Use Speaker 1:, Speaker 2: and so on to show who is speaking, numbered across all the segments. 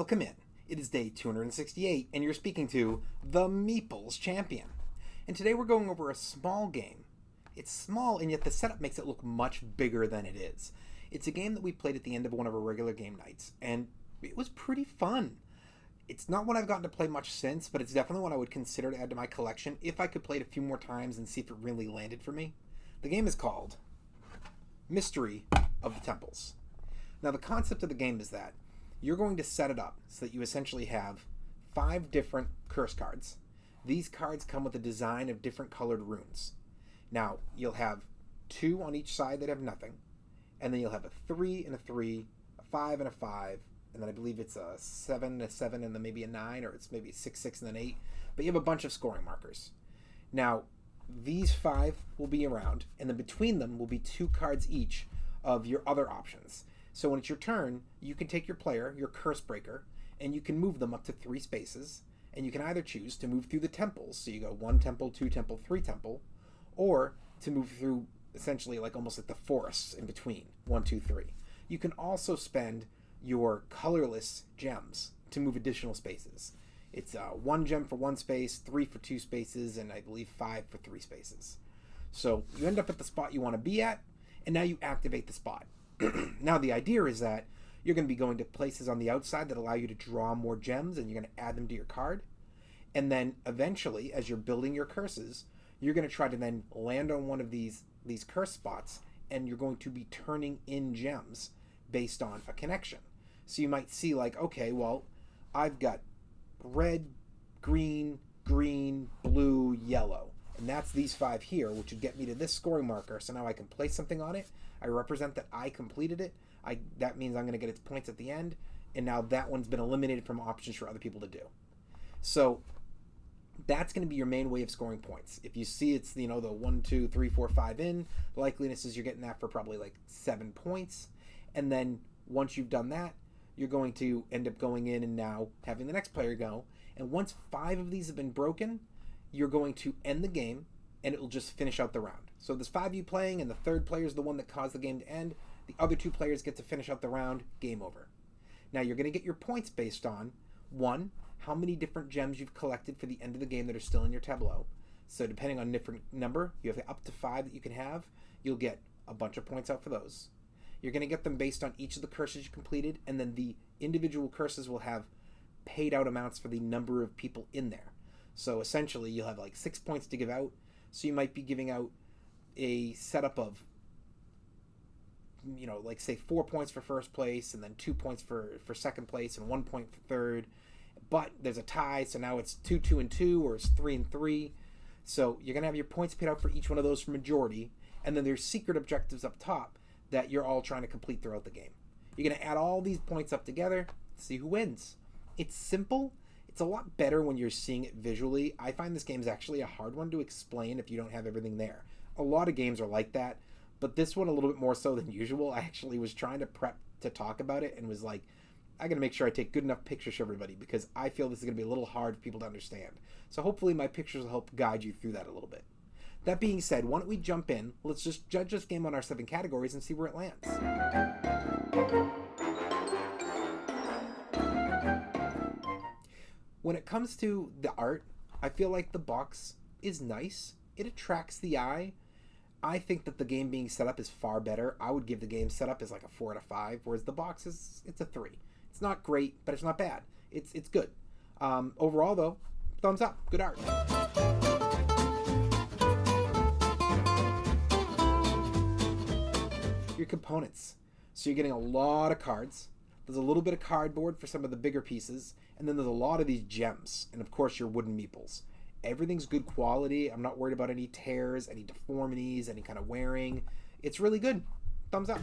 Speaker 1: Welcome in. It is day 268, and you're speaking to the Meeples Champion. And today we're going over a small game. It's small, and yet the setup makes it look much bigger than it is. It's a game that we played at the end of one of our regular game nights, and it was pretty fun. It's not one I've gotten to play much since, but it's definitely one I would consider to add to my collection if I could play it a few more times and see if it really landed for me. The game is called Mystery of the Temples. Now, the concept of the game is that you're going to set it up so that you essentially have 5 different curse cards. These cards come with a design of different colored runes. Now, you'll have 2 on each side that have nothing, and then you'll have a 3 and a 3, a 5 and a 5, and then I believe it's a 7 and a 7, and then maybe a 9, or it's maybe 6, 6, and then 8. But you have a bunch of scoring markers. Now, these 5 will be around, and then between them will be 2 cards each of your other options. So when it's your turn, you can take your player, your curse breaker, and you can move them up to 3 spaces, and you can either choose to move through the temples, so you go 1 temple, 2 temple, 3 temple, or to move through essentially like almost like the forests in between, 1, 2, 3. You can also spend your colorless gems to move additional spaces. It's 1 gem for 1 space, 3 for 2 spaces, and I believe 5 for 3 spaces. So you end up at the spot you want to be at, and now you activate the spot. Now the idea is that you're going to be going to places on the outside that allow you to draw more gems, and you're going to add them to your card. And then eventually, as you're building your curses, you're going to try to then land on one of these curse spots, and you're going to be turning in gems based on a connection. So you might see like, okay, well, I've got red, green, blue, yellow. And that's these 5 here, which would get me to this scoring marker. So now I can place something on it. I represent that I completed it. That means I'm going to get its points at the end. And now that one's been eliminated from options for other people to do. So that's going to be your main way of scoring points. If you see it's, the 1, 2, 3, 4, 5 in, the likeliness is you're getting that for probably like 7 points. And then once you've done that, you're going to end up going in and now having the next player go. And once 5 of these have been broken, you're going to end the game, and it will just finish out the round. So there's 5 of you playing, and the third player is the one that caused the game to end. The other 2 players get to finish out the round. Game over. Now you're going to get your points based on 1, how many different gems you've collected for the end of the game that are still in your tableau. So depending on different number, you have up to 5 that you can have. You'll get a bunch of points out for those. You're going to get them based on each of the curses you completed, and then the individual curses will have paid out amounts for the number of people in there. So essentially, you'll have like 6 points to give out. So you might be giving out a setup of, like say 4 points for first place, and then 2 points for second place, and 1 point for third. But there's a tie, so now it's 2, 2, and 2, or it's 3 and 3. So you're going to have your points paid out for each one of those for majority, and then there's secret objectives up top that you're all trying to complete throughout the game. You're going to add all these points up together, see who wins. It's simple. It's a lot better when you're seeing it visually. I find this game is actually a hard one to explain if you don't have everything there. A lot of games are like that, but this one a little bit more so than usual. I actually was trying to prep to talk about it and was like, I got to make sure I take good enough pictures for everybody because I feel this is going to be a little hard for people to understand. So hopefully my pictures will help guide you through that a little bit. That being said, why don't we jump in? Let's just judge this game on our 7 categories and see where it lands. When it comes to the art, I feel like the box is nice. It attracts the eye. I think that the game being set up is far better. I would give the game setup as like a 4 out of 5, whereas the box it's a 3. It's not great, but it's not bad. It's good. Overall, though, thumbs up. Good art. Your components. So you're getting a lot of cards. There's a little bit of cardboard for some of the bigger pieces, and then there's a lot of these gems, and of course your wooden meeples. Everything's good quality. I'm not worried about any tears, any deformities, any kind of wearing. It's really good. Thumbs up.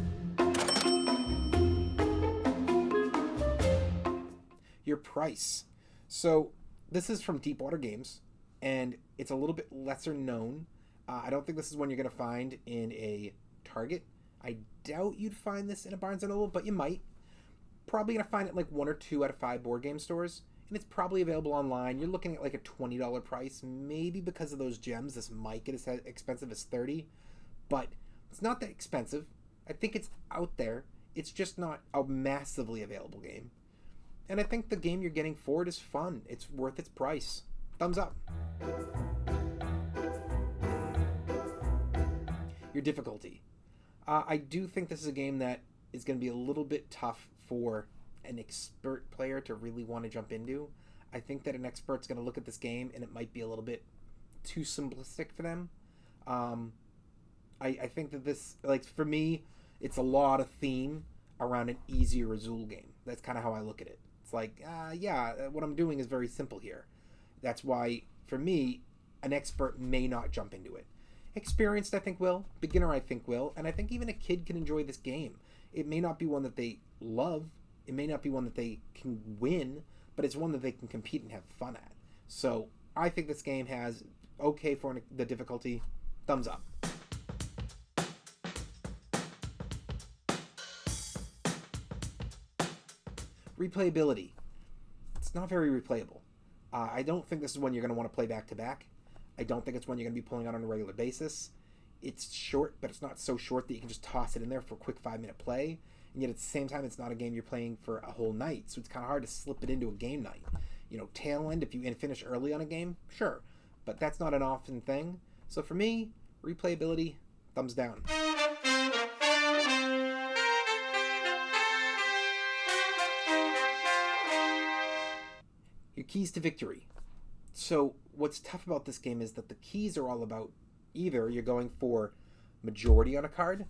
Speaker 1: Your price. So this is from Deepwater Games, and it's a little bit lesser known. I don't think this is one you're going to find in a Target. I doubt you'd find this in a Barnes & Noble, but you might. Probably going to find it like 1 or 2 out of 5 board game stores, and it's probably available online. You're looking at like a $20 price. Maybe because of those gems, this might get as expensive as $30, but it's not that expensive. I think it's out there. It's just not a massively available game. And I think the game you're getting for it is fun. It's worth its price. Thumbs up. Your difficulty. I do think this is a game that is going to be a little bit tough for an expert player to really want to jump into. I think that an expert's going to look at this game and it might be a little bit too simplistic for them. I think that this, like, for me, it's a lot of theme around an easier Azul game. That's kind of how I look at it. It's like, what I'm doing is very simple here. That's why, for me, an expert may not jump into it. Experienced, I think, will. Beginner, I think, will. And I think even a kid can enjoy this game. It may not be one that they love. It may not be one that they can win, but it's one that they can compete and have fun at. So I think this game has okay for the difficulty. Thumbs up. Replayability. It's not very replayable. I don't think this is one you're going to want to play back to back. I don't think it's one you're going to be pulling out on a regular basis. It's short, but it's not so short that you can just toss it in there for a quick 5-minute play. And yet at the same time, it's not a game you're playing for a whole night. So it's kind of hard to slip it into a game night. You know, tail end, if you finish early on a game, sure. But that's not an often thing. So for me, replayability, thumbs down. Your keys to victory. So what's tough about this game is that the keys are all about either you're going for majority on a card,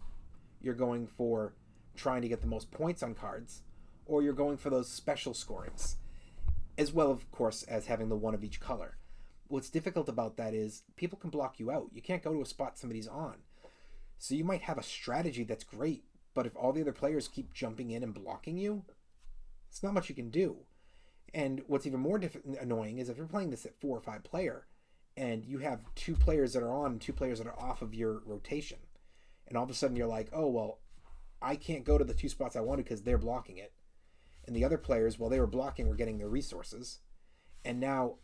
Speaker 1: you're going for trying to get the most points on cards, or you're going for those special scorings, as well, of course, as having the one of each color. What's difficult about that is people can block you out. You can't go to a spot somebody's on. So you might have a strategy that's great, but if all the other players keep jumping in and blocking you, it's not much you can do. And what's even more annoying is if you're playing this at 4 or 5 player and you have 2 players that are on and 2 players that are off of your rotation, and all of a sudden you're like, oh, well, I can't go to the 2 spots I wanted because they're blocking it. And the other players, while they were blocking, were getting their resources. And now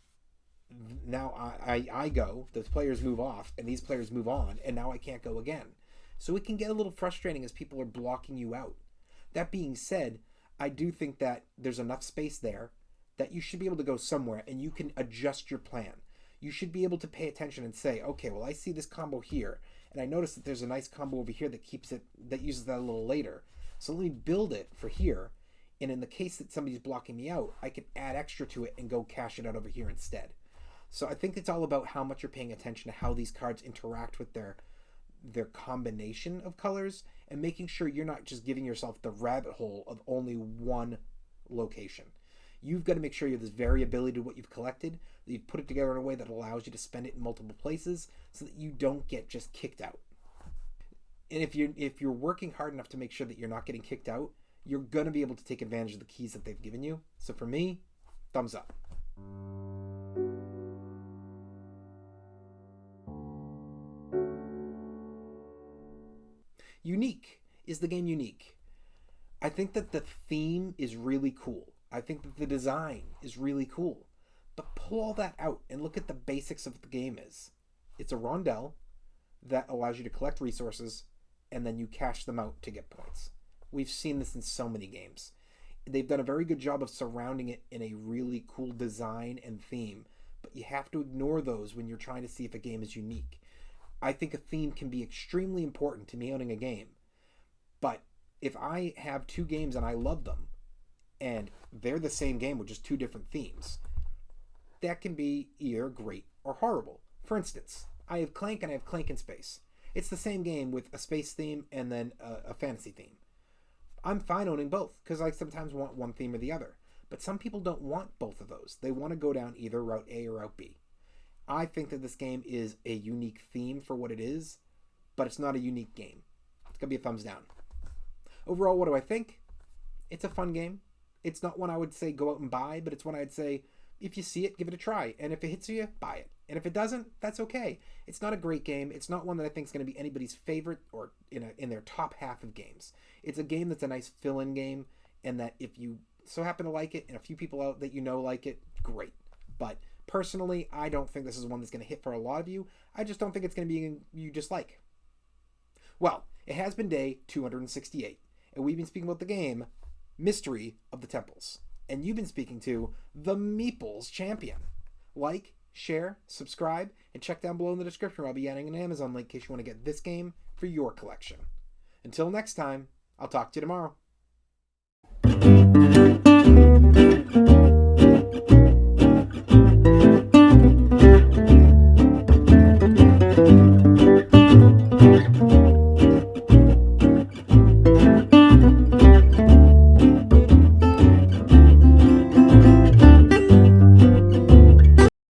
Speaker 1: I go, the players move off, and these players move on, and now I can't go again. So it can get a little frustrating as people are blocking you out. That being said, I do think that there's enough space there that you should be able to go somewhere and you can adjust your plan. You should be able to pay attention and say, okay, well, I see this combo here, and I notice that there's a nice combo over here that uses that a little later. So let me build it for here, and in the case that somebody's blocking me out, I can add extra to it and go cash it out over here instead. So I think it's all about how much you're paying attention to how these cards interact with their combination of colors, and making sure you're not just giving yourself the rabbit hole of only one location. You've got to make sure you have this variability to what you've collected, that you've put it together in a way that allows you to spend it in multiple places so that you don't get just kicked out. And if you're working hard enough to make sure that you're not getting kicked out, you're going to be able to take advantage of the keys that they've given you. So for me, thumbs up. Unique. Is the game unique? I think that the theme is really cool. I think that the design is really cool. But pull all that out and look at the basics of what the game is. It's a rondel that allows you to collect resources and then you cash them out to get points. We've seen this in so many games. They've done a very good job of surrounding it in a really cool design and theme, but you have to ignore those when you're trying to see if a game is unique. I think a theme can be extremely important to me owning a game, but if I have 2 games and I love them, and they're the same game with just 2 different themes, that can be either great or horrible. For instance, I have Clank and I have Clank in Space. It's the same game with a space theme and then a fantasy theme. I'm fine owning both because I sometimes want one theme or the other. But some people don't want both of those. They want to go down either Route A or Route B. I think that this game is a unique theme for what it is, but it's not a unique game. It's going to be a thumbs down. Overall, what do I think? It's a fun game. It's not one I would say go out and buy, but it's one I'd say if you see it, give it a try. And if it hits you, buy it. And if it doesn't, that's okay. It's not a great game. It's not one that I think is going to be anybody's favorite or in their top half of games. It's a game that's a nice fill-in game, and that if you so happen to like it and a few people out that you know like it, great. But personally, I don't think this is one that's going to hit for a lot of you. I just don't think it's going to be you just like. Well, it has been day 268, and we've been speaking about the game Mystery of the Temples. And you've been speaking to the Meeples Champion. Like, share, subscribe, and check down below in the description where I'll be adding an Amazon link in case you want to get this game for your collection. Until next time, I'll talk to you tomorrow.